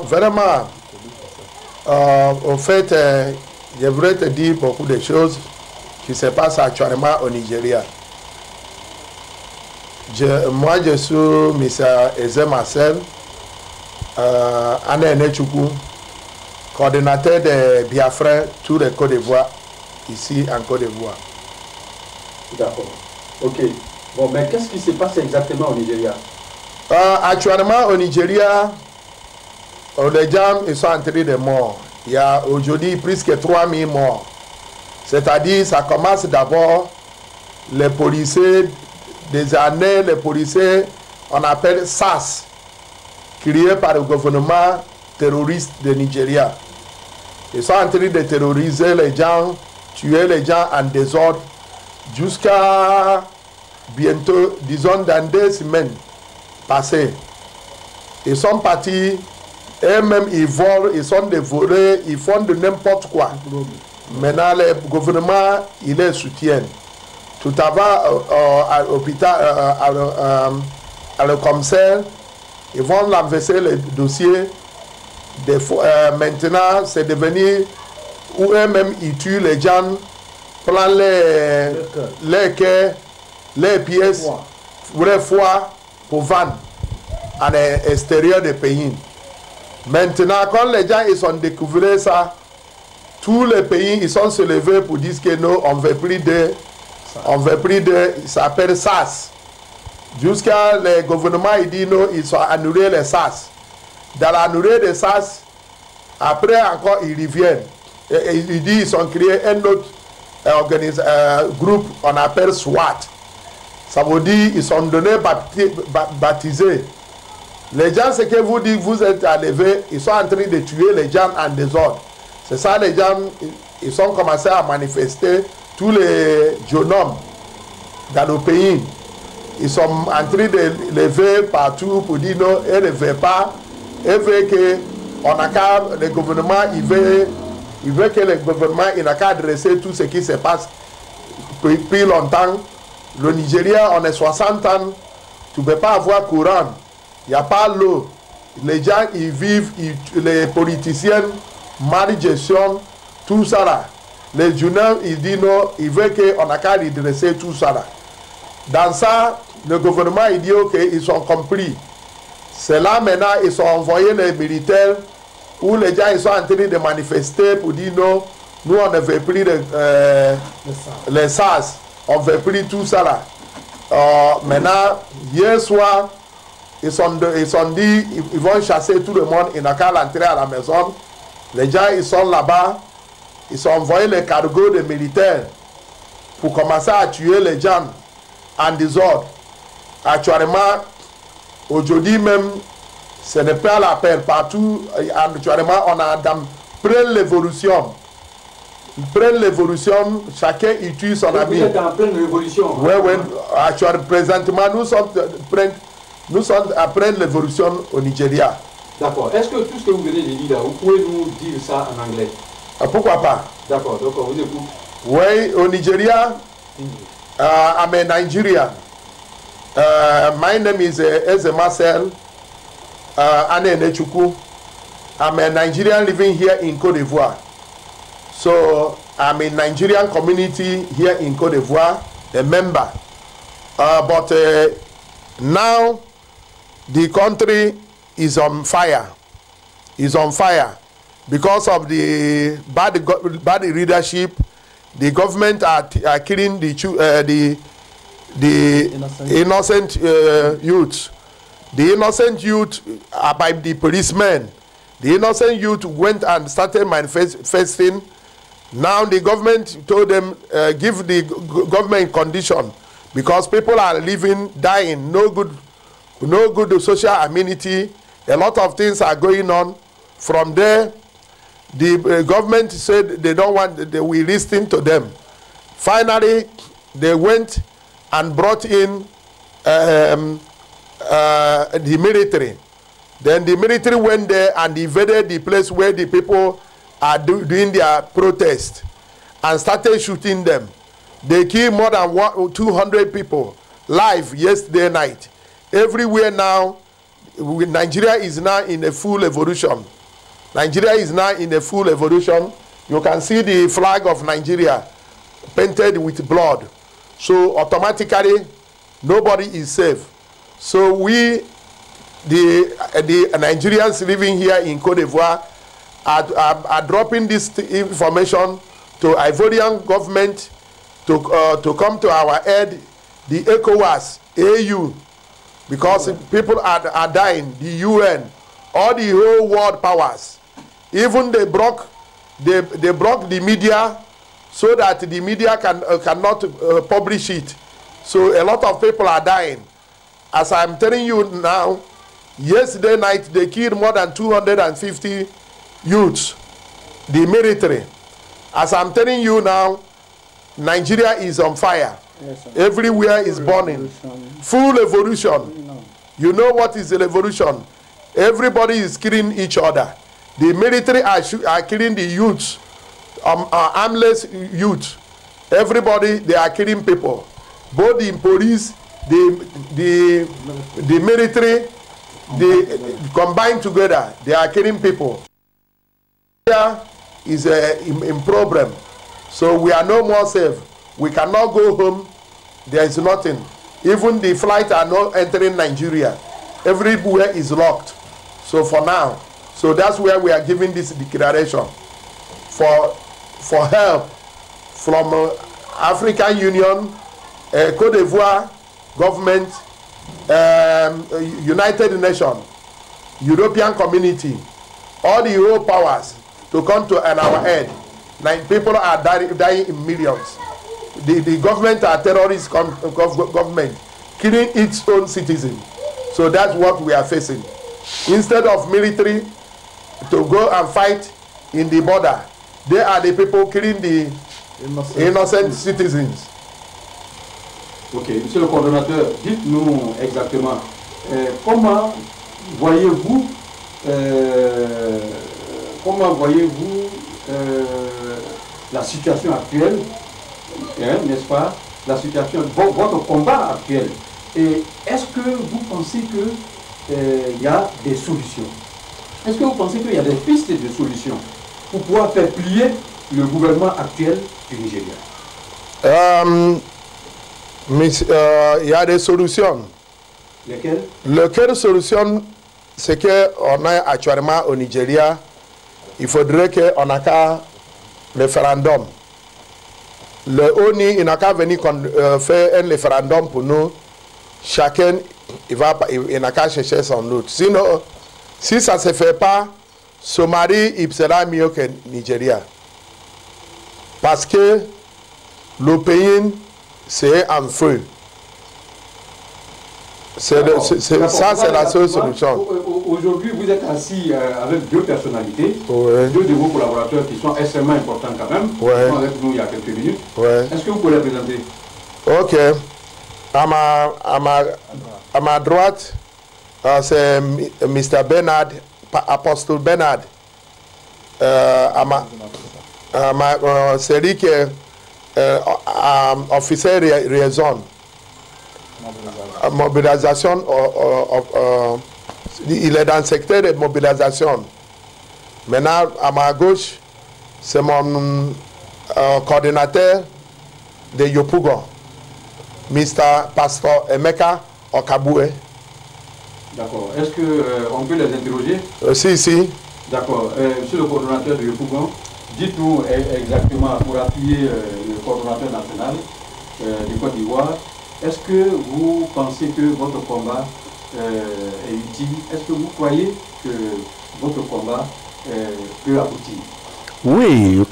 Vraiment, au fait, je voudrais te dire beaucoup de choses qui se passent actuellement au Nigeria. Moi, je suis M. Eze Marcel, Anne Choukou, coordinateur des Biafra, tout le Côte d'Ivoire, ici en Côte d'Ivoire. D'accord. Ok. Bon, mais qu'est-ce qui se passe exactement au Nigeria? Actuellement, au Nigeria, les gens ils sont entrés de morts. Il y a aujourd'hui presque 3000 morts. C'est-à-dire, ça commence d'abord les policiers des années, les policiers, on appelle SAS, créés par le gouvernement terroriste de Nigeria. Ils sont en train de terroriser les gens, tuer les gens en désordre, jusqu'à bientôt, disons dans 2 semaines passées. Ils sont partis, eux-mêmes ils volent, ils sont des voleurs, ils font de n'importe quoi. Maintenant, le gouvernement, il les soutient. Tout avant, à l'hôpital, à le commissaire, ils vont l'enverser le dossier. Maintenant, c'est devenu où eux-mêmes ils tuent les gens, prennent les cœurs, les pièces, les foies pour vendre à l'extérieur des pays. Maintenant, quand les gens ils ont découvert ça, tous les pays ils sont se levés pour dire que non, on ne veut plus de, ça s'appelle SAS. Jusqu'à le gouvernement il dit non, ils sont annulés les SAS. Dans l'annulé des SAS, après encore ils reviennent. Et il dit ils ont créé un autre groupe, on appelle SWAT. Ça veut dire ils sont donnés baptisés. Les gens, ce que vous dites, vous êtes enlevés, ils sont en train de tuer les gens en désordre. C'est ça, les gens, ils ont commencé à manifester, tous les jeunes hommes dans le pays. Ils sont en train de lever partout pour dire non, ils ne veulent pas. Ils veulent que le gouvernement, il veut que le gouvernement n'a qu'à adresser tout ce qui se passe depuis longtemps. Le Nigeria, on est 60 ans, tu ne peux pas avoir courant. Il n'y a pas l'eau. Les gens, ils vivent, les politiciens, mal gestion, tout ça là. Les journaux, ils disent non, ils veulent qu'on n'a qu'à redresser tout ça là. Dans ça, le gouvernement, il dit ok, ils sont compris. C'est là maintenant, ils sont envoyés les militaires, où les gens, ils sont en train de manifester pour dire non, nous on ne veut plus les SAS, on ne veut plus tout ça là. Maintenant, hier soir, ils sont dit, ils vont chasser tout le monde, ils n'ont qu'à l'entrer à la maison. Les gens, ils sont là-bas, ils ont envoyé les cargos des militaires pour commencer à tuer les gens en désordre. Actuellement, aujourd'hui même, ce n'est pas la peine. Partout, actuellement, on a dans pleine révolution. Pleine révolution, chacun il tue son ami. Vous êtes en pleine révolution. Oui, oui. Actuellement, présentement, nous sommes en pleine révolution au Nigeria. D'accord. Est-ce que tout ce que vous venez de dire là, vous pouvez nous dire ça en anglais? Pourquoi pas? D'accord, donc on vous écoute. Oui, au Nigeria, I'm a Nigerian. My name is Eze Marcel Anne Choukou. I'm a Nigerian living here in Côte d'Ivoire. So I'm in Nigerian community here in Côte d'Ivoire, a member. But now the country is on fire. Is on fire because of the bad leadership. The government are killing the innocent youth. The innocent youth are by the policemen. The innocent youth went and started manifesting. Now the government told them, give the government condition because people are living, dying, no good social amenity. A lot of things are going on. From there, the government said they don't want, we listen to them. Finally, they went and brought in the military. Then the military went there and invaded the place where the people are doing their protest and started shooting them. They killed more than 200 people live yesterday night. Everywhere now, Nigeria is now in a full evolution. Nigeria is now in a full evolution. You can see the flag of Nigeria painted with blood. So automatically, nobody is safe. So we, the Nigerians living here in Cote d'Ivoire, are dropping this information to Ivorian government to come to our aid, the ECOWAS, AU, because people are dying, the UN, all the whole world powers. Even they broke the media so that the media cannot publish it. So a lot of people are dying. As I'm telling you now, yesterday night they killed more than 250 youths, the military. As I'm telling you now, Nigeria is on fire. Yes, everywhere is burning. Full evolution. You know what is the revolution? Everybody is killing each other. The military are killing the youths, armless youth. Everybody, they are killing people. Both the police, the military, they combined together. They are killing people. Here is in problem. So we are no more safe. We cannot go home. There is nothing. Even the flights are not entering Nigeria. Everywhere is locked. So for now, so that's where we are giving this declaration for help from African Union, Cote d'Ivoire government, United Nations, European Community, all the world powers to come to our aid. People are dying in millions. The government are terrorist government, killing its own citizens. So that's what we are facing. Instead of military to go and fight in the border, they are the people killing the innocent citizens. Ok, monsieur le coordonnateur, dites-nous exactement comment voyez-vous la situation actuelle, n'est-ce pas, la situation, votre combat actuel, et est-ce que vous pensez qu'il y a des solutions? Est-ce que vous pensez qu'il y a des pistes de solutions pour pouvoir faire plier le gouvernement actuel du Nigeria? Il y a des solutions. Lesquelles? Lesquelles solutions? C'est qu'on a actuellement au Nigeria, il faudrait qu'on ait qu'un référendum. Le ONU, il n'a qu'à venir faire un référendum pour nous. Chacun, il n'a qu'à chercher son autre. Sinon, si ça ne se fait pas, Somalie, il sera mieux que Nigeria. Parce que le pays, c'est en feu. Ça, c'est la seule solution. Aujourd'hui, vous êtes assis avec deux personnalités, deux de vos collaborateurs qui sont extrêmement importants quand même, qui sont avec nous il y a quelques minutes. Est-ce que vous pouvez les présenter? Ok. À ma droite, c'est Mr. Bernard, Apostle Bernard. C'est lui qui est officier liaison. Mobilisation, il est dans le secteur de mobilisation. Maintenant, à ma gauche, c'est mon coordinateur de Yopougon, Mr. Pastor Emeka Okaboué. D'accord. Est-ce qu'on peut les interroger? Si. D'accord. Monsieur le coordonnateur de Yopougon, dites-nous exactement, pour appuyer le coordonnateur national du Côte d'Ivoire, est-ce que vous pensez que votre combat est utile? Est-ce que vous croyez que votre combat peut aboutir? Oui,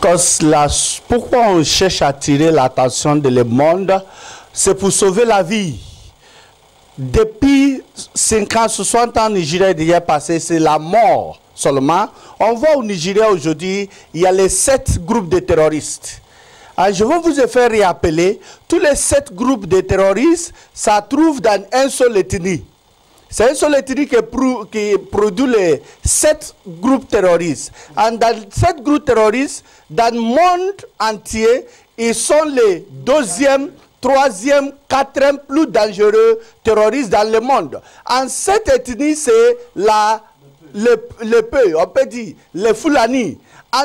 pourquoi on cherche à attirer l'attention de le monde? C'est pour sauver la vie. Depuis 50, 60 ans, Nigeria d'hier passé, c'est la mort seulement. On voit au Nigeria aujourd'hui, il y a les 7 groupes de terroristes. Alors, je vais vous faire rappeler, tous les 7 groupes de terroristes, ça trouve dans un seul ethnie. C'est un seul ethnie qui produit les 7 groupes terroristes. Et dans 7 groupes terroristes, dans le monde entier, ils sont les 2e troisième, quatrième plus dangereux terroriste dans le monde. En cette ethnie, c'est le peu, on peut dire, les Fulani.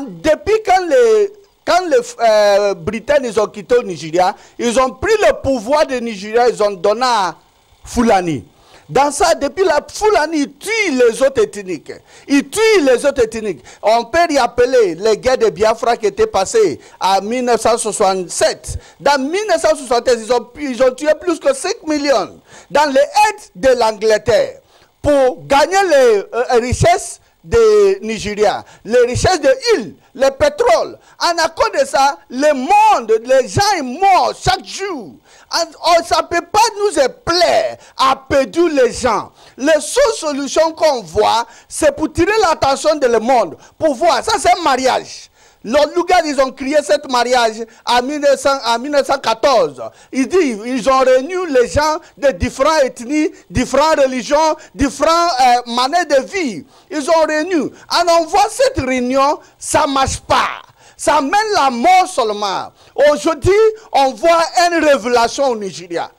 Depuis quand les Britanniques ils ont quitté le Nigeria, ils ont pris le pouvoir du Nigeria, ils ont donné à Fulani. Dans ça, depuis la Fulani, ils tuent les autres ethniques. Ils tuent les autres ethniques. On peut y appeler les guerres de Biafra qui étaient passées en 1967. Dans 1973, ils ont tué plus que 5 millions dans les aides de l'Angleterre pour gagner les richesses des Nigériens, les richesses de l'île, le pétrole. En accord de ça, le monde, les gens sont morts chaque jour. Ça ne peut pas nous plaire à perdre les gens. La seule solution qu'on voit, c'est pour tirer l'attention du monde. Pour voir, ça c'est un mariage. Les Lougas, ils ont créé ce mariage en 1914. Ils ont réuni les gens de différentes ethnies, différentes religions, différentes manières de vie. Ils ont réuni. Alors on voit cette réunion, ça ne marche pas. Ça mène la mort seulement. Aujourd'hui, on voit une révélation au Nigeria.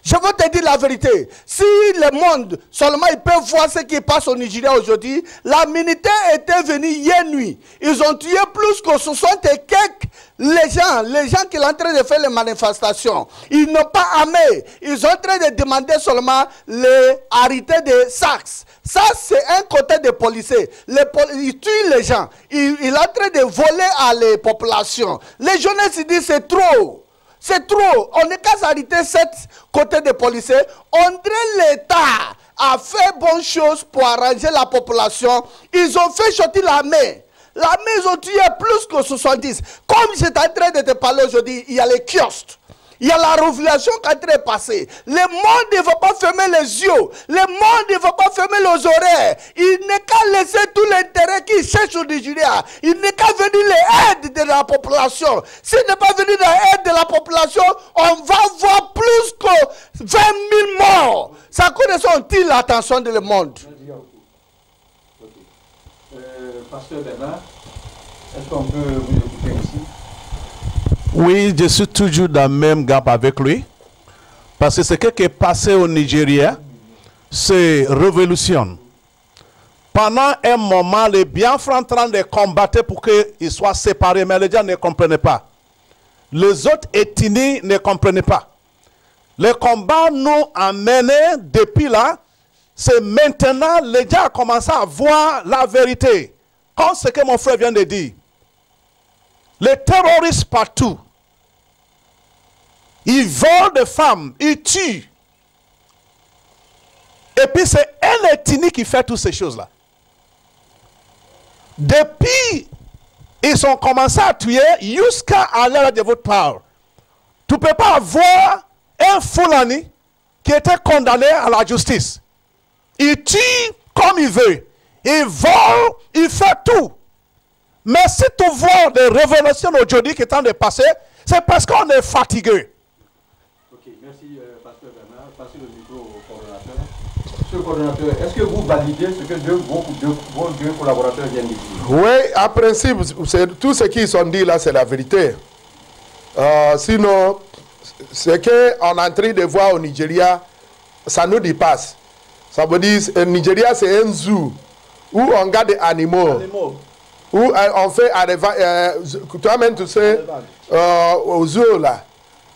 Je veux te dire la vérité. Si le monde, seulement ils peuvent voir ce qui passe au Nigeria aujourd'hui, la militaire était venue hier nuit. Ils ont tué plus que 60 et quelques les gens qui sont en train de faire les manifestations. Ils n'ont pas armé. Ils sont en train de demander seulement l'arrêté de Saxe. Ça, c'est un côté des policiers. Ils tuent les gens. Ils sont en train de voler à les populations. Les jeunesses disent c'est trop. C'est trop. On n'est qu'à s'arrêter cette côté des policiers. On dirait l'État a fait bonne chose pour arranger la population. Ils ont fait sortir l'armée. L'armée, ils ont tué plus que 70. Comme j'étais en train de te parler aujourd'hui, il y a les kiosques. Il y a la révélation qui est en train de passer. Le monde ne va pas fermer les yeux. Le monde ne va pas fermer les oreilles. Il n'est qu'à laisser tout l'intérêt qu'il cherche au Nigeria. Il n'est qu'à venir l'aide de la population. S'il n'est pas venu l'aide de la population, on va voir plus que 20 000 morts. Ça connaissons-ils l'attention de le monde? Pasteur Bernard, est-ce qu'on peut vous écouter ici? Oui, je suis toujours dans le même gap avec lui. Parce que ce qui est passé au Nigeria, c'est révolution. Pendant un moment, les Biafra en train de combattre pour qu'ils soient séparés, mais les gens ne comprenaient pas. Les autres ethnies ne comprenaient pas. Le combat nous a mené depuis là, c'est maintenant, les gens ont commencé à voir la vérité. Comme ce que mon frère vient de dire. Les terroristes partout, ils volent des femmes, ils tuent. Et puis c'est un ethnie qui fait toutes ces choses-là. Depuis, ils ont commencé à tuer jusqu'à l'heure de votre part. Tu ne peux pas avoir un Fulani qui était condamné à la justice. Il tue comme il veut. Il vole, il fait tout. Mais si tu vois des révélations aujourd'hui qui sont de passer, c'est parce qu'on est fatigué. Ok, merci Pasteur Bernard. Passez le micro au coordonnateur. Monsieur le coordonnateur, est-ce que vous validez ce que vos deux collaborateurs viennent de dire? Oui, en principe, tout ce qu'ils ont dit là, c'est la vérité. Sinon, ce qu'on est en train de voir au Nigeria, ça nous dépasse. Ça veut dire que le Nigeria, c'est un zoo où on garde des animaux. Où on fait toi-même tu sais au zoo là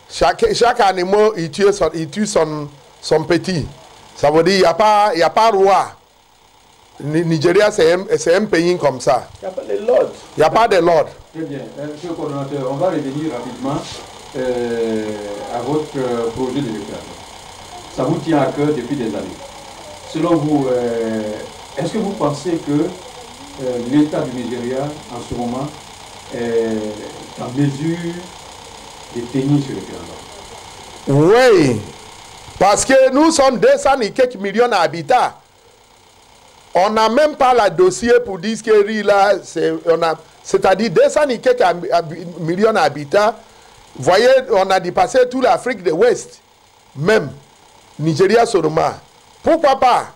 chaque animal il tue son petit. Ça veut dire il y a pas roi. Nigeria c'est un pays comme ça. Il n'y a pas de l'ordre. Il n'y a pas de l'ordre. Très bien. Monsieur le coordonnateur, on va revenir rapidement à votre projet de récréation. Ça vous tient à cœur depuis des années. Selon vous, est-ce que vous pensez que l'État du Nigeria, en ce moment, est en mesure de tenir sur le référendum? Oui, parce que nous sommes 200 et quelques millions d'habitants. On n'a même pas le dossier pour dire que là, c'est-à-dire 200 et quelques millions d'habitants. Vous voyez, on a dépassé toute l'Afrique de l'Ouest, même Nigeria seulement. Pourquoi pas?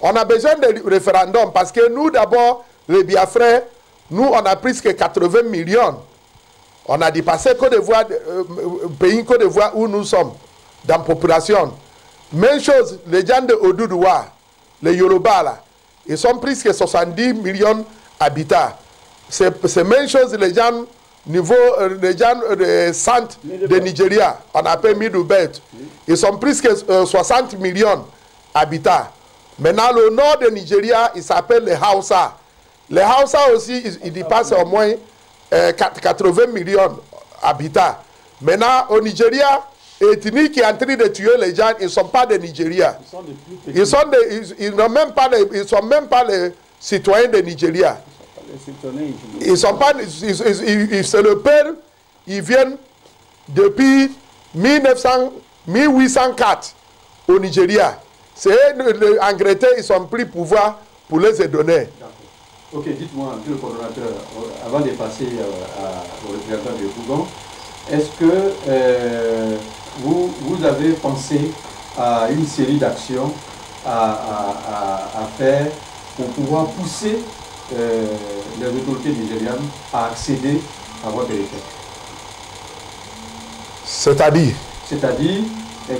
On a besoin de référendum parce que nous, d'abord, les Biafrais, nous, on a plus que 80 millions. On a dépassé Côte d'Ivoire, pays Côte d'Ivoire où nous sommes, dans la population. Même chose, les gens de Odoudouwa, les Yoruba, là, ils sont plus que 70 millions d'habitants. C'est même chose, les gens, niveau, les gens de centre de Nigeria, on appelle Middle Belt, ils sont plus que 60 millions d'habitants. Maintenant, le nord de Nigeria, il s'appelle les Hausa. Les Hausa aussi, ils dépassent au moins 80 millions d'habitants. Maintenant, au Nigeria, l'ethnie qui est en train de tuer les gens, ils ne sont pas des Nigériens. Ils sont même pas les citoyens de Nigeria. Ils sont pas, c'est le père, ils viennent depuis 1804 au Nigeria. C'est en Greta, ils sont pris pouvoir pour les donner. Ok, dites-moi, monsieur le coordonnateur, avant de passer au représentant de Bougon, est-ce que vous avez pensé à une série d'actions à faire pour pouvoir pousser les autorités nigérianes à accéder à votre requête? C'est-à-dire? C'est-à-dire,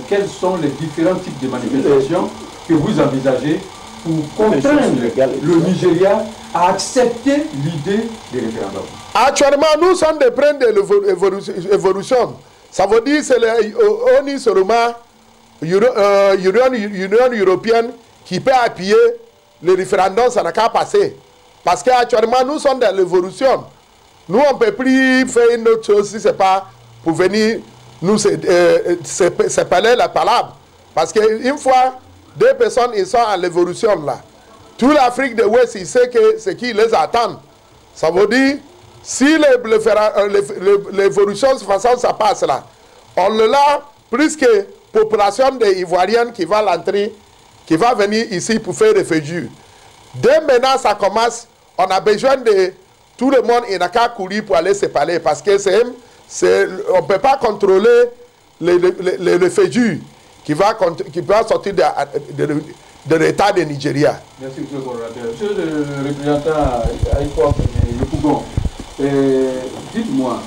quels sont les différents types de manifestations que vous envisagez pour contraindre le Nigeria à accepter l'idée du référendum? Actuellement, nous sommes des train d'évolution. Ça veut dire que c'est l'ONU seulement, l'Union européenne, qui peut appuyer le référendum, ça n'a qu'à passer. Parce qu'actuellement, nous sommes dans l'évolution. Nous, on ne peut plus faire une autre chose si ce n'est pas pour venir nous séparer la parole. Parce qu'une fois, deux personnes ils sont en l'évolution là. Toute l'Afrique de l'Ouest, il sait que ce qui les attend. Ça veut dire, si l'évolution de toute façon, ça passe là, on a plus que la population des Ivoiriens qui va l'entrer, qui va venir ici pour faire réfugiés. Dès maintenant, ça commence, on a besoin de tout le monde, il n'a qu'à courir pour aller se parler parce que on ne peut pas contrôler les réfugiés qui va sortir de l'État de Nigeria. Merci, monsieur le coordonnateur. Monsieur le représentant Aïkouaf Yopougon, dites-moi,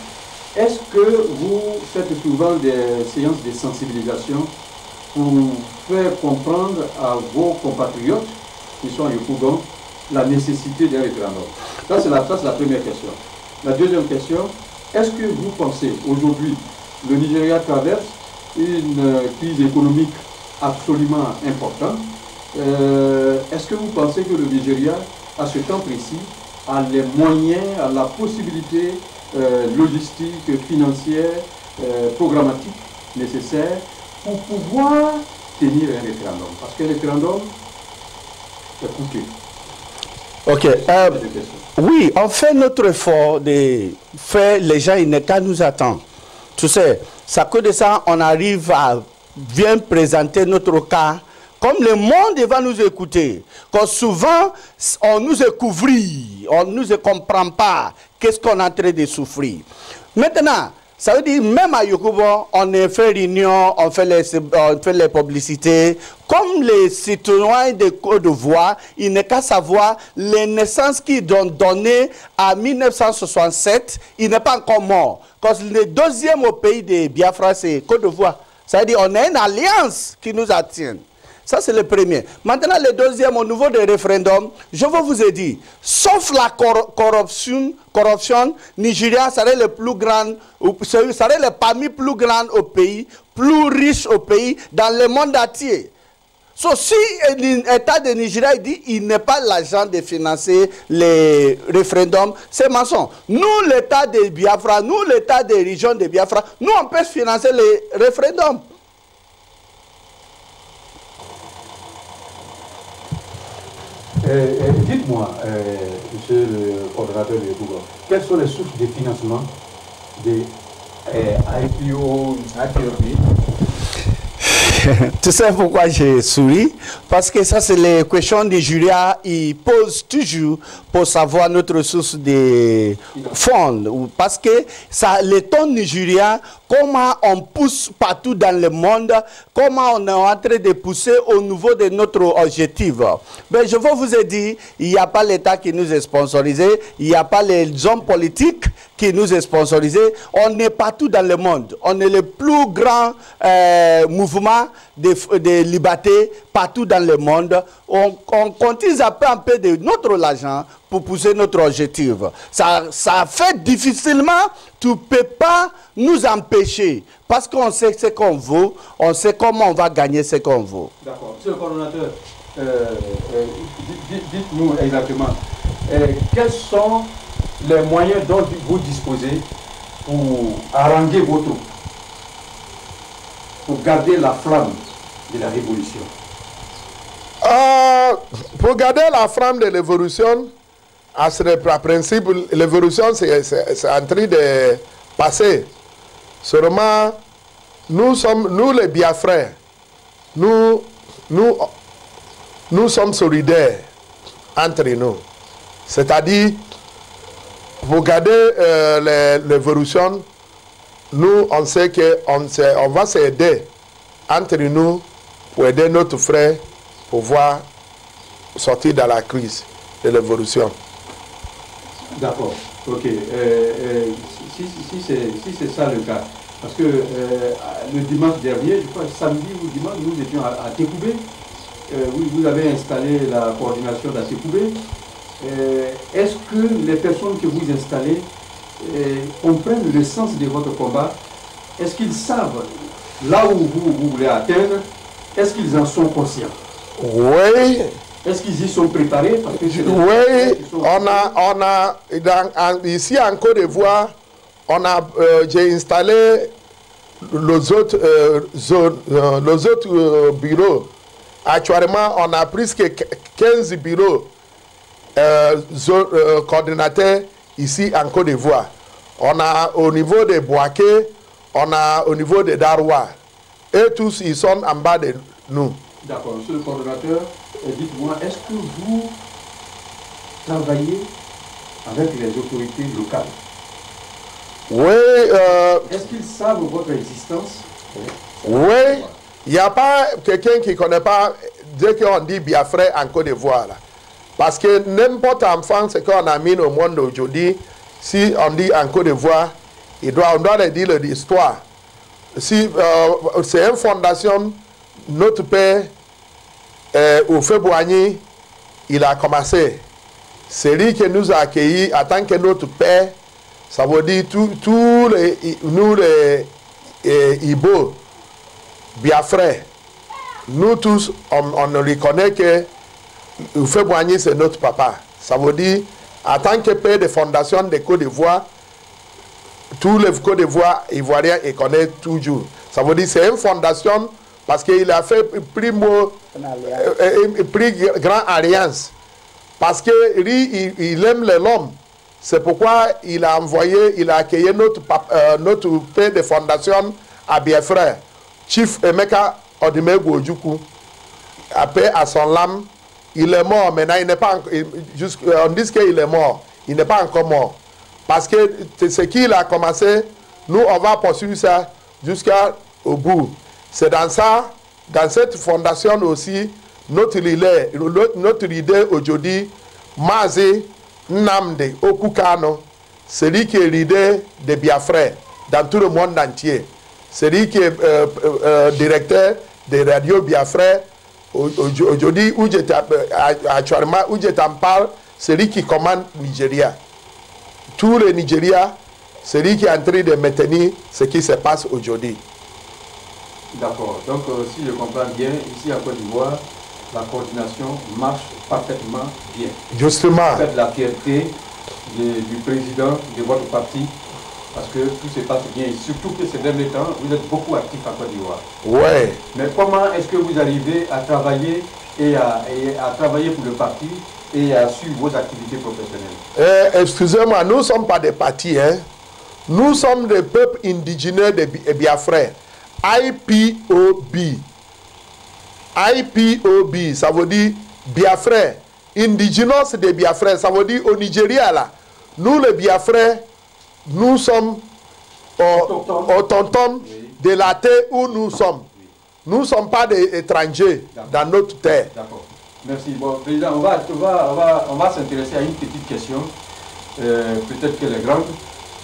est-ce que vous faites souvent des séances de sensibilisation pour faire comprendre à vos compatriotes qui sont à Yopougon la nécessité d'un référendum? Ça, c'est la première question. La deuxième question, est-ce que vous pensez aujourd'hui, le Nigeria traverse une crise économique absolument importante? Est-ce que vous pensez que le Nigeria, à ce temps précis, a les moyens, a la possibilité logistique, financière, programmatique nécessaire pour pouvoir tenir un référendum? Parce que le référendum est coûteux. Ok. Oui, on fait notre effort de faire, les gens, ils n'ont qu'à nous attendre. Tu sais, ça que de ça, on arrive à bien présenter notre cas. Comme le monde va nous écouter, quand souvent on nous découvre, on ne nous comprend pas qu'est-ce qu'on est en train de souffrir. Maintenant, ça veut dire même à Yopougon, on fait réunion, on fait les publicités. Comme les citoyens de Côte d'Ivoire, ils n'ont qu'à savoir les naissances qu'ils ont données en 1967, il n'est pas encore mort. Parce que le deuxième au pays de Biafra, c'est Côte d'Ivoire. Ça veut dire qu'on a une alliance qui nous attire. Ça, c'est le premier. Maintenant, le deuxième, au niveau des référendums, je veux vous dire, sauf la corruption, Nigeria serait le plus grand, serait le parmi plus grand au pays, plus riche au pays, dans le monde entier. So, si l'État de Nigeria dit qu'il n'est pas l'argent de financer les référendums, c'est mensonge. Nous, l'État de Biafra, nous, l'État des régions de Biafra, nous, on peut financer les référendums. Dites-moi, monsieur le coordonnateur de Yopougon, quelles sont les sources de financement de IPOB? Tu sais pourquoi j'ai souri? Parce que ça, c'est les questions du jury. Ils posent toujours pour savoir notre source de fonds. Parce que ça, l'État nigérien comment on pousse partout dans le monde, comment on est en train de pousser au niveau de notre objectif. Mais je veux vous dire, il n'y a pas l'État qui nous est sponsorisé, il n'y a pas les hommes politiques qui nous est sponsorisé. On est partout dans le monde. On est le plus grand mouvement de liberté partout dans le monde. On continue à prendre un peu de notre argent pour pousser notre objectif. Ça fait difficilement, tu ne peux pas nous empêcher. Parce qu'on sait ce qu'on veut, on sait comment on va gagner ce qu'on veut. D'accord. Monsieur le coordonnateur, dites-nous exactement, quels sont les moyens dont vous disposez pour haranguer vos troupes, pour garder la flamme de la révolution? Pour garder la flamme de l'évolution, à ce principe, l'évolution c'est en train de passer. Seulement, nous les Biafrais, nous sommes solidaires entre nous. C'est-à-dire, pour garder l'évolution, nous, on sait qu'on va s'aider entre nous pour aider notre frère pour pouvoir sortir de la crise de l'évolution. D'accord, ok. Si c'est ça le cas, parce que le dimanche dernier, je crois samedi ou dimanche, nous étions à Tekoubé. Vous avez installé la coordination de Tekoubé. Est-ce que les personnes que vous installez comprennent le sens de votre combat? Est-ce qu'ils savent là où vous voulez atteindre? Est-ce qu'ils en sont conscients? Oui. Est-ce qu'ils y sont préparés? Parce que oui, ici en Côte d'Ivoire, j'ai installé les autres bureaux. Actuellement, on a plus que 15 bureaux coordinateurs ici en Côte d'Ivoire. On a au niveau de Boaké, on a au niveau de Darwa. Et tous, ils sont en bas de nous. D'accord, monsieur le coordonnateur, dites-moi, est-ce que vous travaillez avec les autorités locales? Oui. Est-ce qu'ils savent votre existence? Oui. Il n'y a pas quelqu'un qui ne connaît pas, dès qu'on dit Biafra en Côte d'Ivoire. Parce que n'importe enfant, ce qu'on a mis au monde aujourd'hui, si on dit en Côte d'Ivoire, on doit leur dire l'histoire. Si, c'est une fondation, notre père, au Féboigny, il a commencé. C'est lui qui nous a accueillis en tant que notre père. Ça veut dire tous nous les Ibo, Biafra, nous tous, on reconnaît que Féboigny, c'est notre papa. Ça veut dire, en tant que père de fondation de Côte d'Ivoire, tous les Côte d'Ivoire ivoiriens, ils connaissent toujours. Ça veut dire, c'est une fondation parce qu'il a fait plus grand alliance. Parce qu'il aime l'homme. C'est pourquoi il a envoyé, il a accueilli notre père de fondation à Biafra, Chief Emeka Odimegwu Ojukwu. Après, à son lame, il est mort. Maintenant, il n'est pas on dit qu'il est mort. Il n'est pas encore mort. Parce que ce qu'il a commencé, nous, on va poursuivre ça jusqu'au bout. C'est dans ça, dans cette fondation aussi, notre leader aujourd'hui, Mazi Nnamdi Okukano, c'est lui qui est leader de Biafra dans tout le monde entier. C'est lui qui est directeur de Radio Biafra. Aujourd'hui, actuellement, où je t'en parle, c'est lui qui commande Nigeria. Tout le Nigeria, c'est lui qui est en train de maintenir ce qui se passe aujourd'hui. D'accord. Donc, si je comprends bien, ici à Côte d'Ivoire, la coordination marche parfaitement bien. Justement. Vous faites la fierté du président de votre parti, parce que tout se passe bien. Et surtout que ces derniers temps, vous êtes beaucoup actifs à Côte d'Ivoire. Oui. Mais comment est-ce que vous arrivez à travailler et à travailler pour le parti et à suivre vos activités professionnelles? Excusez-moi, nous ne sommes pas des partis. Hein? Nous sommes des peuples indigènes de Biafra. IPOB. IPOB, ça veut dire Biafra. Indigenous de Biafra, ça veut dire au Nigeria là. Nous les Biafra, nous sommes autochtones de la terre où nous sommes. Nous ne sommes pas des étrangers dans notre terre. D'accord. Merci. Bon, Président, on va s'intéresser à une petite question. Peut-être qu'elle est grande,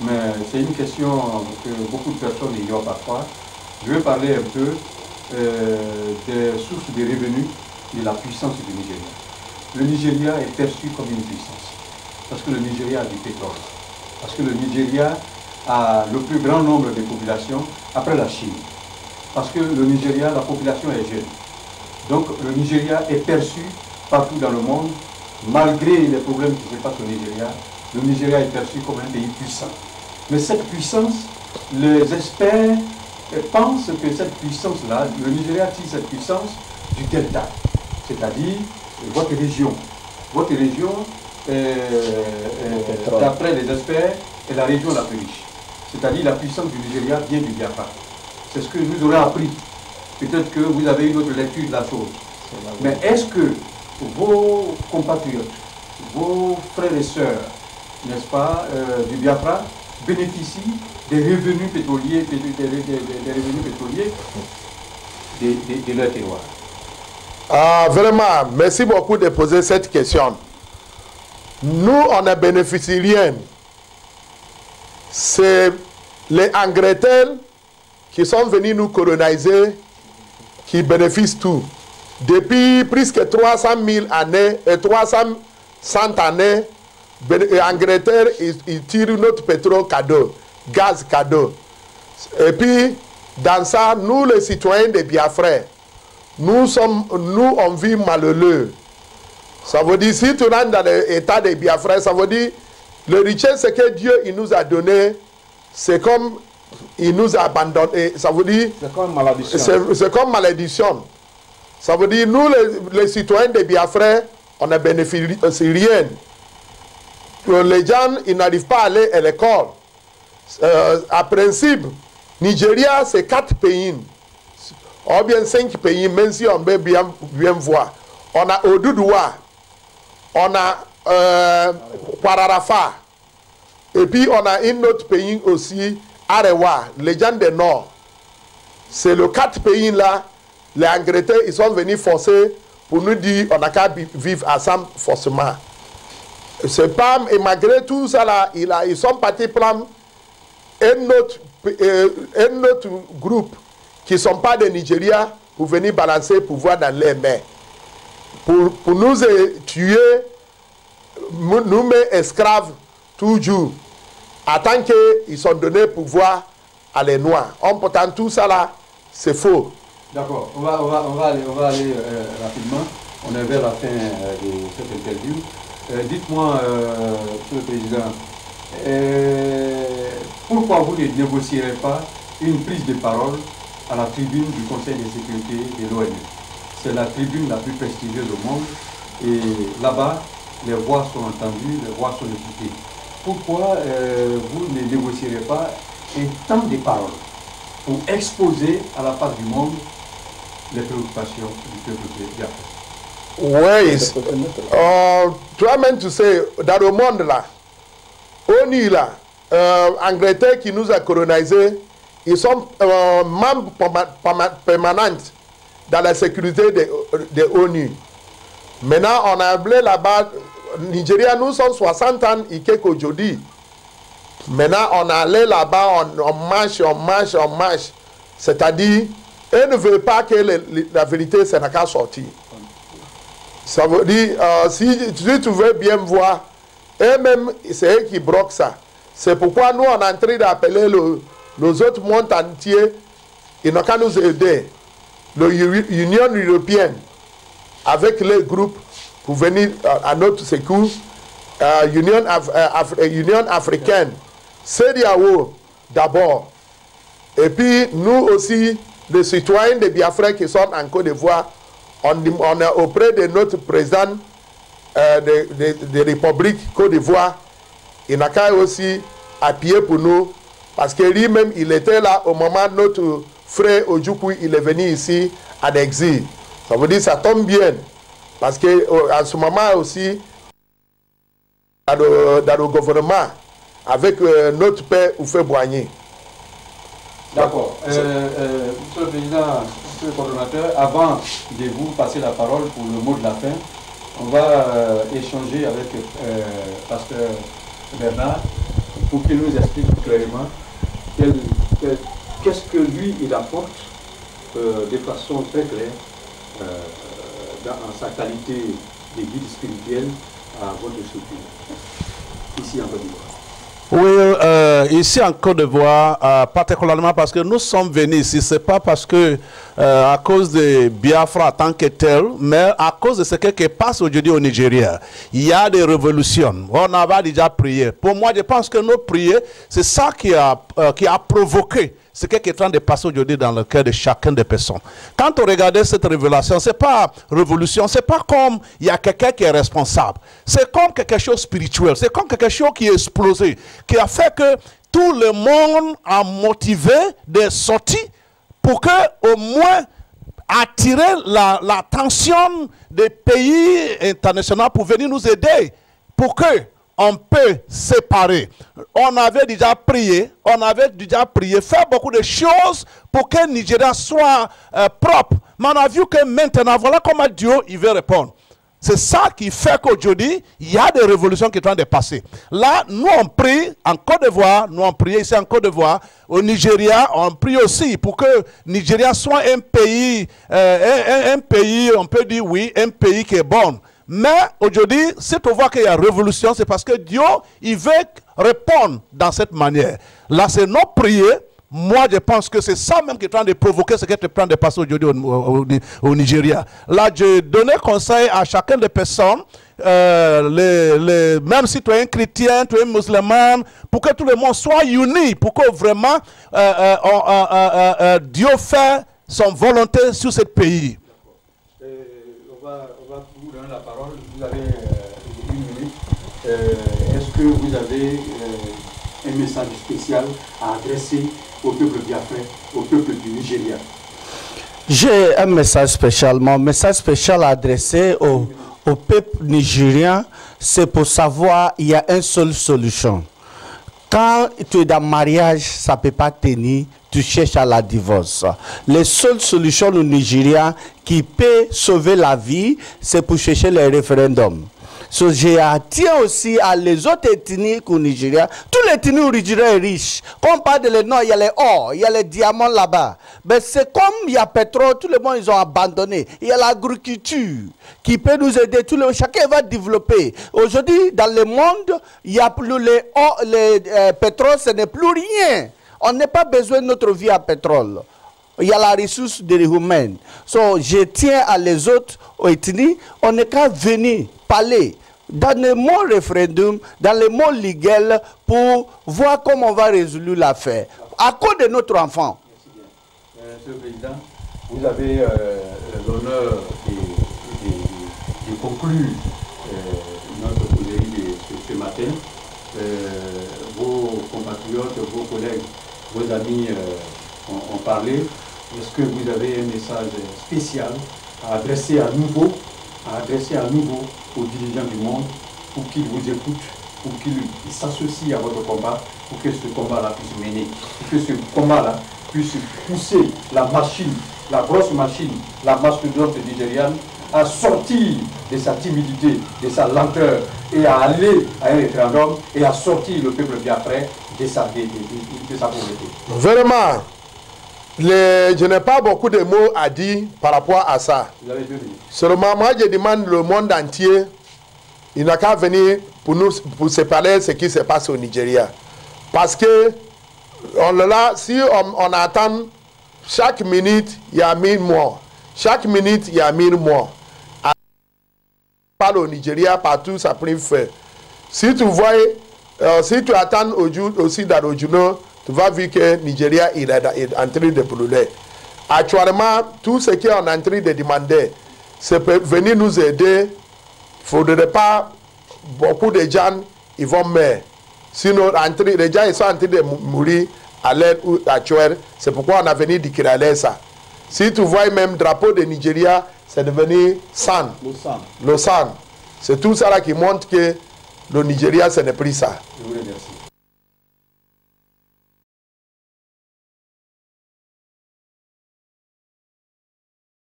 mais c'est une question que beaucoup de personnes ignorent parfois. Je vais parler un peu des sources de revenus de la puissance du Nigeria. Le Nigeria est perçu comme une puissance, parce que le Nigeria a du pétrole, parce que le Nigeria a le plus grand nombre de populations après la Chine, parce que le Nigeria, la population est jeune. Donc le Nigeria est perçu partout dans le monde, malgré les problèmes qui se passent au Nigeria, le Nigeria est perçu comme un pays puissant. Mais cette puissance, les experts pensent que cette puissance-là, le Nigeria tire cette puissance du delta, c'est-à-dire votre région. Votre région, d'après les experts, est la région la plus riche. C'est-à-dire la puissance du Nigeria vient du Biafra. C'est ce que nous aurons appris. Peut-être que vous avez une autre lecture de la chose. Mais est-ce que vos compatriotes, vos frères et sœurs, n'est-ce pas, du Biafra, bénéficient des revenus pétroliers, de leur terroir? Vraiment, merci beaucoup de poser cette question. Nous, on ne bénéficie rien. C'est les Angleterres qui sont venus nous coloniser qui bénéficient tout. Depuis presque 300 000 années, 300 années, l'Angleterre, ils tirent notre pétrole cadeau, gaz cadeau. Et puis, dans ça, nous, les citoyens de Biafra, nous, on vit malheureux. Ça veut dire, si tu rentres dans l'état de Biafra, ça veut dire, le richesse que Dieu il nous a donné, c'est comme il nous a abandonné. Ça veut dire, c'est comme malédiction. C'est comme malédiction. Ça veut dire, nous, les citoyens de Biafra, on ne bénéficie rien. Les gens, ils n'arrivent pas à aller à l'école. À principe, Nigeria, c'est 4 pays. Ou bien 5 pays, même si on peut bien voir. On a Oduduwa, on a Kwararafa, et puis on a un autre pays aussi, Arewa, les gens du Nord. C'est le 4 pays là, les Angleterres, ils sont venus forcer pour nous dire on n'a qu'à vivre ensemble forcément. C'est pas, et malgré tout ça là, ils sont partis prendre un autre groupe qui ne sont pas de Nigeria pour venir balancer le pouvoir dans les mains. Pour nous tuer, nous mettre esclaves toujours, en tant qu'ils sont donnés pouvoir à les Noirs. Pourtant, tout ça là, c'est faux. D'accord, on va aller rapidement. On est vers la fin de cette interview. Dites-moi, Monsieur le Président, pourquoi vous ne négocierez pas une prise de parole à la tribune du Conseil de sécurité de l'ONU? C'est la tribune la plus prestigieuse au monde et là-bas, les voix sont entendues, les voix sont écoutées. Pourquoi vous ne négocierez pas un temps de parole pour exposer à la face du monde les préoccupations du peuple biafran? Oui, tu as même tu sais, dans le monde là, ONU là, Angleterre qui nous a colonisés, ils sont membres permanents dans la sécurité de ONU. Maintenant, on a appelé là-bas, Nigeria, nous sommes 60 ans et quelques aujourd'hui. Maintenant, on est allé là-bas, on marche. C'est-à-dire, eux ne veulent pas que la vérité s'en a qu'à sortir. Ça veut dire, si tu veux bien voir, eux-mêmes, c'est eux qui bloquent ça. C'est pourquoi nous, on est en train d'appeler les autres mondes entiers, ils n'ont qu'à nous aider. L'Union européenne, avec les groupes, pour venir à notre secours, Union africaine, CEDEAO d'abord. Et puis, nous aussi, les citoyens de Biafra qui sont en Côte d'Ivoire, on est auprès de notre président de République Côte d'Ivoire. Il n'a qu'à aussi appuyer pour nous, parce que lui-même, il était là au moment où notre frère Ojukwu, il est venu ici en exil. Ça veut dire que ça tombe bien, parce qu'en ce moment aussi, dans le gouvernement, avec notre père Oufé Boigny. D'accord. Monsieur le Président, Monsieur le coordonnateur, avant de vous passer la parole pour le mot de la fin, on va échanger avec Pasteur Bernard pour qu'il nous explique clairement qu'est-ce que lui, il apporte de façon très claire dans sa qualité de guide spirituel à votre structure, ici en Côte d'Ivoire. Oui, ici en Côte d'Ivoire, particulièrement parce que nous sommes venus ici, ce n'est pas parce que à cause de Biafra en tant que tel, mais à cause de ce qui passe aujourd'hui au Nigeria. Il y a des révolutions. On avait déjà prié. Pour moi, je pense que nos prières, c'est ça qui a provoqué ce qui est en train de passer aujourd'hui dans le cœur de chacune des personnes. Quand on regarde cette révélation, ce n'est pas révolution, ce n'est pas comme il y a quelqu'un qui est responsable. C'est comme quelque chose de spirituel, c'est comme quelque chose qui est explosé, qui a fait que tout le monde a motivé des sorties pour que, au moins, attirer l'attention des pays internationaux pour venir nous aider, pour que on peut séparer. On avait déjà prié, faire beaucoup de choses pour que le Nigeria soit propre. Mais on a vu que maintenant, voilà comment Dieu il veut répondre. C'est ça qui fait qu'aujourd'hui, il y a des révolutions qui sont en train de passer. Là, nous on prie en Côte d'Ivoire, nous on prie ici en Côte d'Ivoire, au Nigeria, on prie aussi pour que le Nigeria soit un pays, on peut dire oui, un pays qui est bon. Mais aujourd'hui, si tu vois qu'il y a révolution, c'est parce que Dieu, il veut répondre dans cette manière. Là, c'est nos prières. Moi, je pense que c'est ça même qui est en train de provoquer ce qui est en train de passer aujourd'hui au Nigeria. Là, je donnais conseil à chacun des personnes, même si tu es un chrétien, tu es un musulman, pour que tout le monde soit uni, pour que vraiment Dieu fasse son volonté sur ce pays. On va vous donner la parole. Vous avez une minute. Est-ce que vous avez un message spécial à adresser au peuple biafrais, au peuple du Nigeria? J'ai un message spécial. Mon message spécial adressé au peuple nigérien, c'est pour savoir qu'il y a une seule solution. Quand tu es dans le mariage, ça ne peut pas tenir, tu cherches à la divorce. Les seules solutions au Nigeria qui peut sauver la vie, c'est pour chercher le référendum. So, j'ai attiré aussi à les autres ethnies au Nigeria. Tous les ethnies au Nigeria sont riches. Quand on parle de le nord, il y a les or, il y a les diamants là-bas. Mais c'est comme il y a pétrole, tout le monde ils ont abandonné. Il y a l'agriculture qui peut nous aider. Chacun va développer. Aujourd'hui, dans le monde, il y a plus les pétrole, ce n'est plus rien. On n'a pas besoin de notre vie à pétrole. Il y a la ressource des humains. So, je tiens à les autres ethnies, on n'est qu'à venir parler dans le mot référendum, dans le mot légal, pour voir comment on va résoudre l'affaire. À cause de notre enfant. Merci bien. Monsieur le Président, vous avez l'honneur de conclure notre causerie ce matin. Vos compatriotes, vos collègues, vos amis ont parlé. Est-ce que vous avez un message spécial à adresser à nouveau aux dirigeants du monde pour qu'ils vous écoutent, pour qu'ils s'associent à votre combat, pour que ce combat-là puisse mener, pour que ce combat-là puisse pousser la machine, la grosse machine, la mastodonte nigériane à sortir de sa timidité, de sa lenteur et à aller à un référendum et à sortir le peuple biafrais de sa pauvreté. Vraiment, je n'ai pas beaucoup de mots à dire par rapport à ça. Vous avez 2 minutes. Seulement, moi, je demande le monde entier, il n'a qu'à venir pour séparer ce qui se passe au Nigeria. Parce que, si on attend, chaque minute, il y a 1000 morts. Chaque minute, il y a 1000 morts. Parle au Nigeria, partout, ça prend feu. Si tu vois, si tu attends aussi dans le journal, tu vas voir que le Nigeria est en train de brûler. Actuellement, tout ce qu'on est en train de demander, c'est de venir nous aider. Il ne faudrait pas beaucoup de gens ils vont mourir. Sinon, les gens ils sont en train de mourir à l'heure actuelle. C'est pourquoi on a venu déclarer ça. Si tu vois même le drapeau de Nigeria, c'est devenu sang. Le sang. C'est tout ça là qui montre que le Nigeria, ce n'est plus ça. Je vous remercie.